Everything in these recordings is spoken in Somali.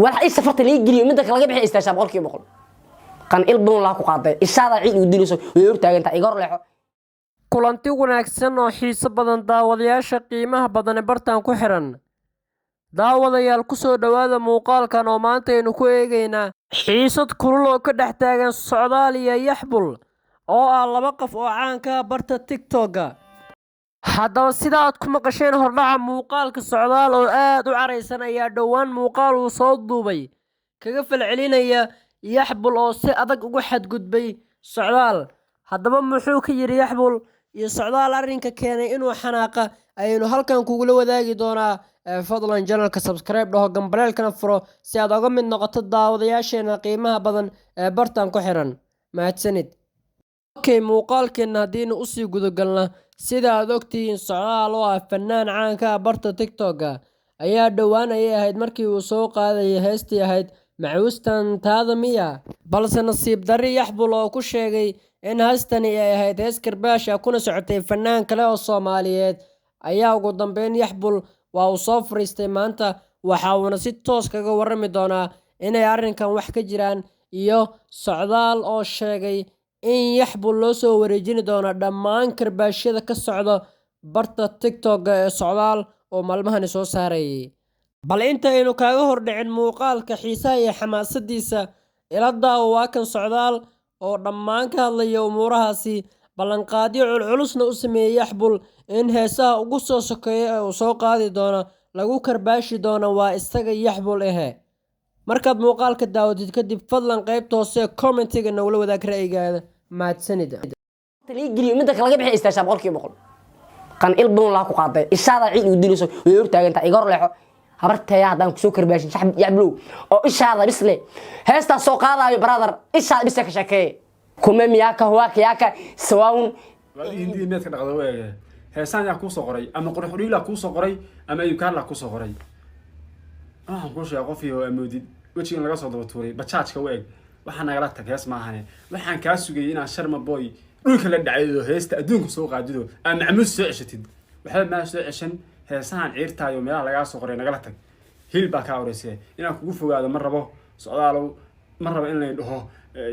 waxa ay safarta la geliyo midda kale laga bixi istaasha boqolkiiba boqol kan ilbun la ku qaaday ishaada ciid u dilayso way hortaagantaa igor leexo kulanti wanaagsan oo xiiso badan daawadayaasha qiimaha badan ee bartaan ku xiran daawadayaal ku soo dhawaada muuqaalkan oo maanta aynu ku eegaynaa xiisad kulul oo ka dhex taagan Socdaal iyo Yaxbul oo ah laba qof oo caan ka barta TikTok-ga. haddaba sida aad ku maqasheen hordhaca muuqaalka Socdaal oo aad u caraysan ayaa dhowaan muuqaal uu soo duubay kaga falcelinaya Yaxbul oo si adag ugu xadgudbay Socdaal. haddaba muxuu ka yiri Yaxbul iyo Socdaal arrinka keenay inuu xanaaqa ayaynu halkan kugula wadaagi doonaa. fadlan channelka subscribe dhaho gambaleelkana furo si aad uga mid noqoto daawadayaasheena qiimaha badan ee bartan ku xiran. mahadsanid. okay, muuqaalkeena haddiinu usii gudagalna sida aad ogtihiin Socdaal oo ah fanaan caan ka barta TikTok-ga ayaa dhowaan ayay ahayd markii uu soo qaadayay heestii ahayd macuustan taada miya, balse nasiib darri Yaxbul oo ku sheegay in heestani ay ahayd hees karbaash ah kuna socotay fanaan kale oo Soomaaliyeed ayaa ugu dambeyn Yaxbul waa uu soo fariistay maanta waxa uuna si toos kaga warrami doonaa inay arrinkan wax ka jiraan iyo Socdaal oo sheegay in Yaxbul loo soo wareejin doono dhammaan karbaashyada ka socda barta TikTok-ga ee Socdaal oo maalmahani soo saarayay. bal intaynu kaaga hordhicin muuqaalka xiisaha iyo xamaasadiisa ila daawo waa kan Socdaal oo dhammaan ka hadlaya umuurahaasi ballanqaadyo culculusna u sameeyay Yaxbul in heesaha ugu soo sokeeya ee uu soo qaadi doono lagu karbaashi doono waa isaga Yaxbul ehe. markaad muuqaalka daawadid kadib fadlan qaybta hoose commentiga nagula wadaag ra'yigaada. mahadsanid. la geliyo midda kale laga bixi istaasha boqolkiiba boqol kan ilbun la ku qaaday ishaada ciid u dilayso way hortaagantaa igor leexo habartaya haddaan ku soo karbaashin Yaxbul oo ishaada bisle heesta soo qaadayo brother ishaada bisle ka shaqeey kuma miyaka huwa kiyaka sawaun hindi meed ka dhaqdo weeye heesaan yaa ku soo qoray ama qurux dhiila ku soo qoray ama ayukaan la ku soo qoray waxaan ku sheegay qof iyo amoodid wajigan laga soo daba tuuray bajaajka weeg waxaan nagala tag hees maahane waxaan ka sugay inaan Sharma Boy dhulka la dhacayo heesta adduunka soo qaadido ama macmuus soo ceshatid waxa ma soo ceshan heesaan ciirtaayo meel laga soo qoray nagala tag hilba ka horeysay inaan kugu fogaado mar rabo Socdaal mar rabo in la dhaho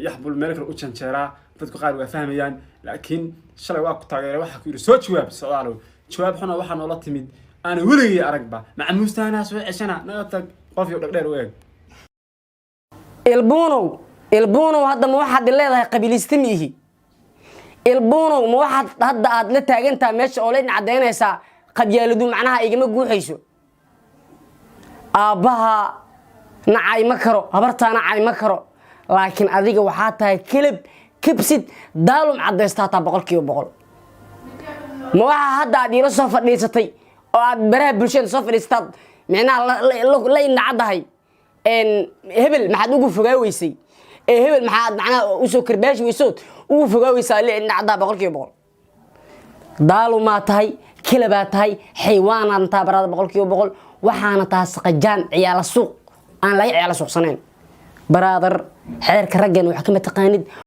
Yaxbul meel kale u janjeeraa dadku qaar waa fahmayaan laakiin shalay waa ku taageeray waxa ku yiri soo jawaab Socdaal jawaab xuna waxa noola timid ana weligii aragba macmuustaana soo ceshana naga tag qof iyo dhaqdheer u eeg ilbuuno hadda ma waxaad leedahay qabiilistimihi ilbuuno ma waxaad hadda aad la taagantaa meesha oo leen cadeynaysa qabyaaladu macnaha igama guuxayso aabaha nacay ma karo habartaana nacay ma karo laakiin adiga waxaa tahay kilib kibsid daalum cadeystaa taa boqolkiiba boqol ma waxa hadda aad ila soo fadhiisatay oo aad baraha bulshada soo fadhiistaad macnaha la inacadahay hebel maxaad ugu fogaaweysay hebel maxaad macnaha u soo karbaashi weysood ugu fogaaweysaa la inacada boqolkiiba boqol daaluma tahay kilibaa tahay xayawaanaan taa barada boqolkiiba boqol waxaana taas qajaan ciyaala suuq aan laga ciyaala suuqsanayn brother xeerka raggan waxa kama taqaanid